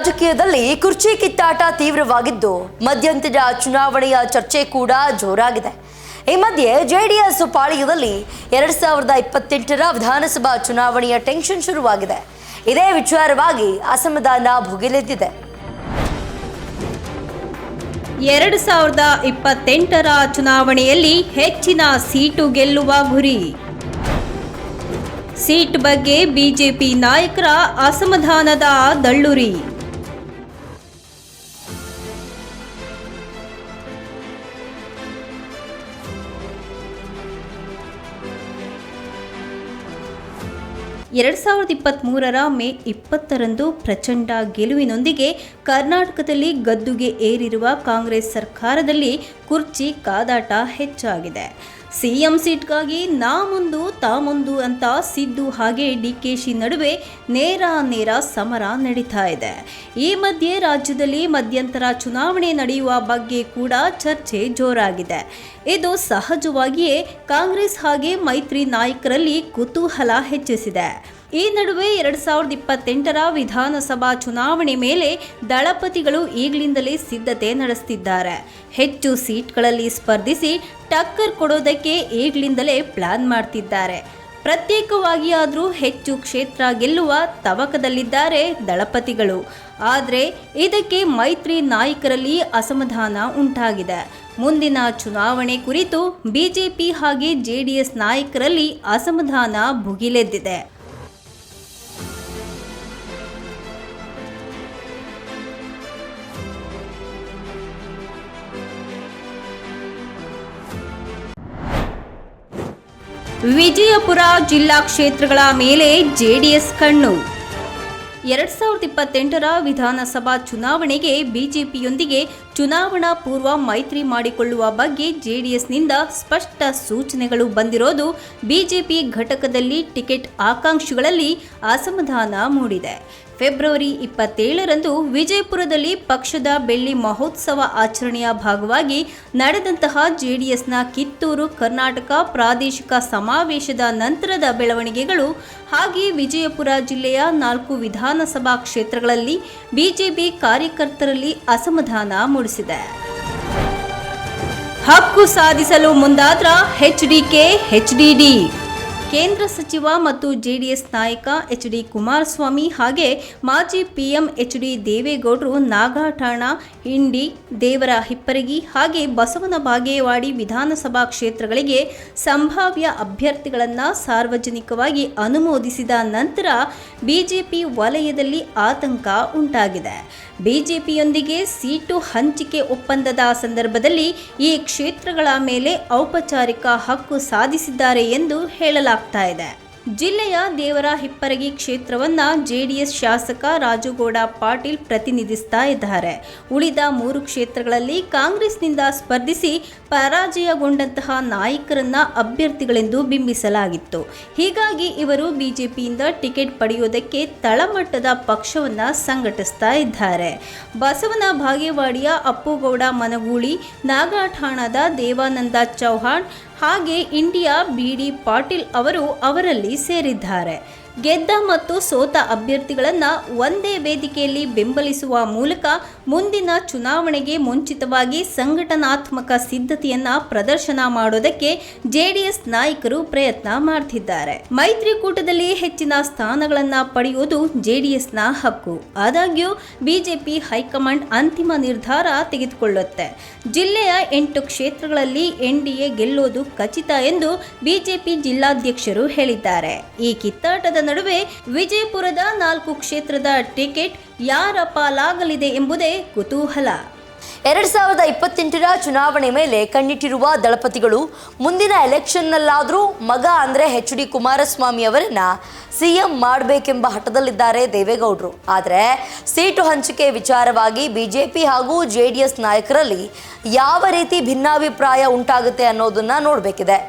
ರಾಜಕೀಯದಲ್ಲಿ ಕುರ್ಚಿ ಕಿತ್ತಾಟ ತೀವ್ರವಾಗಿದ್ದು ಮಧ್ಯಂತರ ಚುನಾವಣೆಯ ಚರ್ಚೆ ಕೂಡ ಜೋರಾಗಿದೆ. ಈ ಮಧ್ಯೆ ಜೆಡಿಎಸ್ ಪಾಳ್ಯದಲ್ಲಿ 2028ರ ವಿಧಾನಸಭಾ ಚುನಾವಣೆಯ ಟೆನ್ಷನ್ ಶುರುವಾಗಿದೆ. ಇದೇ ವಿಚಾರವಾಗಿ ಅಸಮಾಧಾನ ಭುಗಿಲೆದ್ದಿದೆ. 2028ರ ಚುನಾವಣೆಯಲ್ಲಿ ಹೆಚ್ಚಿನ ಸೀಟು ಗೆಲ್ಲುವ ಗುರಿ. ಸೀಟ್ ಬಗ್ಗೆ ಬಿಜೆಪಿ ನಾಯಕರ ಅಸಮಾಧಾನದ ದಳ್ಳೂರಿ. ಎರಡ್ 2023ರ ಮೇ 20ರಂದು ಪ್ರಚಂಡ ಗೆಲುವಿನೊಂದಿಗೆ ಕರ್ನಾಟಕದಲ್ಲಿ ಗದ್ದುಗೆ ಏರಿರುವ ಕಾಂಗ್ರೆಸ್ ಸರ್ಕಾರದಲ್ಲಿ ಕುರ್ಚಿ ಕಾದಾಟ ಹೆಚ್ಚಾಗಿದೆ. ಸಿಎಂ ಸೀಟ್ಗಾಗಿ ನಾ ಮುಂದು ತಾ ಮುಂದು ಅಂತ ಸಿದ್ದು ಹಾಗೆ ಡಿಕೆಶಿ ನಡುವೆ ನೇರ ಸಮರ ನಡೀತಾ ಇದೆ. ಈ ಮಧ್ಯೆ ರಾಜ್ಯದಲ್ಲಿ ಮಧ್ಯಂತರ ಚುನಾವಣೆ ನಡೆಯುವ ಬಗ್ಗೆ ಕೂಡ ಚರ್ಚೆ ಜೋರಾಗಿದೆ. ಇದು ಸಹಜವಾಗಿಯೇ ಕಾಂಗ್ರೆಸ್ ಹಾಗೆ ಮೈತ್ರಿ ನಾಯಕರಲ್ಲಿ ಕುತೂಹಲ ಹೆಚ್ಚಿಸಿದೆ. ಈ ನಡುವೆ 2028ರ ವಿಧಾನಸಭಾ ಚುನಾವಣೆ ಮೇಲೆ ದಳಪತಿಗಳು ಈಗಲಿಂದಲೇ ಸಿದ್ಧತೆ ನಡೆಸುತ್ತಿದ್ದಾರೆ. ಹೆಚ್ಚು ಸೀಟ್ಗಳಲ್ಲಿ ಸ್ಪರ್ಧಿಸಿ ಟಕ್ಕರ್ ಕೊಡೋದಕ್ಕೆ ಈಗಲಿಂದಲೇ ಪ್ಲಾನ್ ಮಾಡ್ತಿದ್ದಾರೆ. ಪ್ರತ್ಯೇಕವಾಗಿ ಆದರೂ ಹೆಚ್ಚು ಕ್ಷೇತ್ರ ಗೆಲ್ಲುವ ತವಕದಲ್ಲಿದ್ದಾರೆ ದಳಪತಿಗಳು. ಆದರೆ ಇದಕ್ಕೆ ಮೈತ್ರಿ ನಾಯಕರಲ್ಲಿ ಅಸಮಾಧಾನ ಉಂಟಾಗಿದೆ. ಮುಂದಿನ ಚುನಾವಣೆ ಕುರಿತು ಬಿಜೆಪಿ ಹಾಗೆ ಜೆಡಿಎಸ್ ನಾಯಕರಲ್ಲಿ ಅಸಮಾಧಾನ ಭುಗಿಲೆದ್ದಿದೆ. ವಿಜಯಪುರ ಜಿಲ್ಲಾ ಕ್ಷೇತ್ರಗಳ ಮೇಲೆ ಜೆಡಿಎಸ್ ಕಣ್ಣು. 2028ರ ವಿಧಾನಸಭಾ ಚುನಾವಣೆಗೆ ಬಿಜೆಪಿಯೊಂದಿಗೆ ಚುನಾವಣಾ ಪೂರ್ವ ಮೈತ್ರಿ ಮಾಡಿಕೊಳ್ಳುವ ಬಗ್ಗೆ ಜೆಡಿಎಸ್ನಿಂದ ಸ್ಪಷ್ಟ ಸೂಚನೆಗಳು ಬಂದಿರೋದು ಬಿಜೆಪಿ ಘಟಕದಲ್ಲಿ ಟಿಕೆಟ್ ಆಕಾಂಕ್ಷಿಗಳಲ್ಲಿ ಅಸಮಾಧಾನ ಮೂಡಿದೆ. ಫೆಬ್ರವರಿ 27ರಂದು ವಿಜಯಪುರದಲ್ಲಿ ಪಕ್ಷದ ಬೆಳ್ಳಿ ಮಹೋತ್ಸವ ಆಚರಣೆಯ ಭಾಗವಾಗಿ ನಡೆದಂತಹ ಜೆಡಿಎಸ್ನ ಕಿತ್ತೂರು ಕರ್ನಾಟಕ ಪ್ರಾದೇಶಿಕ ಸಮಾವೇಶದ ನಂತರದ ಬೆಳವಣಿಗೆಗಳು ಹಾಗೆ ವಿಜಯಪುರ ಜಿಲ್ಲೆಯ 4 ವಿಧಾನಸಭಾ ಕ್ಷೇತ್ರಗಳಲ್ಲಿ ಬಿಜೆಪಿ ಕಾರ್ಯಕರ್ತರಲ್ಲಿ ಅಸಮಾಧಾನ ಮೂಡಿಸಿದೆ. ಹಕ್ಕು ಸಾಧಿಸಲು ಮುಂದಾದ್ರ ಎಚ್ಡಿಡಿ. ಕೇಂದ್ರ ಸಚಿವ ಮತ್ತು ಜೆಡಿಎಸ್ ನಾಯಕ ಎಚ್.ಡಿ. ಕುಮಾರಸ್ವಾಮಿ ಹಾಗೆ ಮಾಜಿ ಪಿಎಂ ಎಚ್.ಡಿ. ದೇವೇಗೌಡರು ನಾಗಠಾಣ, ಇಂಡಿ, ದೇವರ ಹಿಪ್ಪರಗಿ ಹಾಗೆ ಬಸವನ ಬಾಗೇವಾಡಿ ವಿಧಾನಸಭಾ ಕ್ಷೇತ್ರಗಳಿಗೆ ಸಂಭಾವ್ಯ ಅಭ್ಯರ್ಥಿಗಳನ್ನು ಸಾರ್ವಜನಿಕವಾಗಿ ಅನುಮೋದಿಸಿದ ನಂತರ ಬಿಜೆಪಿ ವಲಯದಲ್ಲಿ ಆತಂಕ ಉಂಟಾಗಿದೆ. ಬಿಜೆಪಿಯೊಂದಿಗೆ ಸೀಟು ಹಂಚಿಕೆ ಒಪ್ಪಂದದ ಸಂದರ್ಭದಲ್ಲಿ ಈ ಕ್ಷೇತ್ರಗಳ ಮೇಲೆ ಔಪಚಾರಿಕ ಹಕ್ಕು ಸಾಧಿಸಿದ್ದಾರೆ ಎಂದು ಹೇಳಲಾಗ್ತಾ ಇದೆ. ಜಿಲ್ಲೆಯ ದೇವರ ಹಿಪ್ಪರಗಿ ಕ್ಷೇತ್ರವನ್ನ ಜೆಡಿಎಸ್ ಶಾಸಕ ರಾಜುಗೌಡ ಪಾಟೀಲ್ ಪ್ರತಿನಿಧಿಸ್ತಾ ಇದ್ದಾರೆ. ಉಳಿದ 3 ಕ್ಷೇತ್ರಗಳಲ್ಲಿ ಕಾಂಗ್ರೆಸ್ನಿಂದ ಸ್ಪರ್ಧಿಸಿ ಪರಾಜಯಗೊಂಡಂತಹ ನಾಯಕರನ್ನ ಅಭ್ಯರ್ಥಿಗಳೆಂದು ಬಿಂಬಿಸಲಾಗಿತ್ತು. ಹೀಗಾಗಿ ಇವರು ಬಿಜೆಪಿಯಿಂದ ಟಿಕೆಟ್ ಪಡೆಯುವುದಕ್ಕೆ ತಳಮಟ್ಟದ ಪಕ್ಷವನ್ನ ಸಂಘಟಿಸ್ತಾ ಇದ್ದಾರೆ. ಬಸವನ ಬಾಗೇವಾಡಿಯ ಅಪ್ಪುಗೌಡ ಮನಗೂಳಿ, ನಾಗಠಾಣದ ದೇವಾನಂದ ಚೌಹಾಣ್ ಹಾಗೆ ಇಂಡಿಯಾ ಬಿ.ಡಿ. ಪಾಟೀಲ್ ಅವರು ಅವರಲ್ಲಿ ಸೇರಿದ್ದಾರೆ. ಗೆದ್ದ ಮತ್ತು ಸೋತ ಅಭ್ಯರ್ಥಿಗಳನ್ನು ಒಂದೇ ವೇದಿಕೆಯಲ್ಲಿ ಬೆಂಬಲಿಸುವ ಮೂಲಕ ಮುಂದಿನ ಚುನಾವಣೆಗೆ ಮುಂಚಿತವಾಗಿ ಸಂಘಟನಾತ್ಮಕ ಸಿದ್ಧತೆಯನ್ನ ಪ್ರದರ್ಶನ ಮಾಡೋದಕ್ಕೆ ಜೆಡಿಎಸ್ ನಾಯಕರು ಪ್ರಯತ್ನ ಮಾಡ್ತಿದ್ದಾರೆ. ಮೈತ್ರಿಕೂಟದಲ್ಲಿ ಹೆಚ್ಚಿನ ಸ್ಥಾನಗಳನ್ನು ಪಡೆಯುವುದು ಜೆಡಿಎಸ್ನ ಹಕ್ಕು. ಆದಾಗ್ಯೂ ಬಿಜೆಪಿ ಹೈಕಮಾಂಡ್ ಅಂತಿಮ ನಿರ್ಧಾರ ತೆಗೆದುಕೊಳ್ಳುತ್ತೆ. ಜಿಲ್ಲೆಯ 8 ಕ್ಷೇತ್ರಗಳಲ್ಲಿ ಎನ್ಡಿಎ ಗೆಲ್ಲೋದು ಖಚಿತ ಎಂದು ಬಿಜೆಪಿ ಜಿಲ್ಲಾಧ್ಯಕ್ಷರು ಹೇಳಿದ್ದಾರೆ. ಈ ಕಿತ್ತಾಟದ ನಡುವೆ ವಿಜಯಪುರದ 4 ಕ್ಷೇತ್ರದ ಟಿಕೆಟ್ ಯಾರ ಪಾಲಾಗಲಿದೆ ಎಂಬುದೇ ಕುತೂಹಲ. 2028ರ ಚುನಾವಣೆ ಮೇಲೆ ಕಣ್ಣಿಟ್ಟಿರುವ ದಳಪತಿಗಳು ಮುಂದಿನ ಎಲೆಕ್ಷನ್ನಲ್ಲಾದರೂ ಮಗ ಅಂದರೆ ಎಚ್.ಡಿ. ಕುಮಾರಸ್ವಾಮಿ ಅವರನ್ನ ಸಿಎಂ ಮಾಡಬೇಕೆಂಬ ಹಠದಲ್ಲಿದ್ದಾರೆ ದೇವೇಗೌಡರು. ಆದರೆ ಸೀಟು ಹಂಚಿಕೆ ವಿಚಾರವಾಗಿ ಬಿಜೆಪಿ ಹಾಗೂ ಜೆಡಿಎಸ್ ನಾಯಕರಲ್ಲಿ ಯಾವ ರೀತಿ ಭಿನ್ನಾಭಿಪ್ರಾಯ ಉಂಟಾಗುತ್ತೆ ಅನ್ನೋದನ್ನ ನೋಡಬೇಕಿದೆ.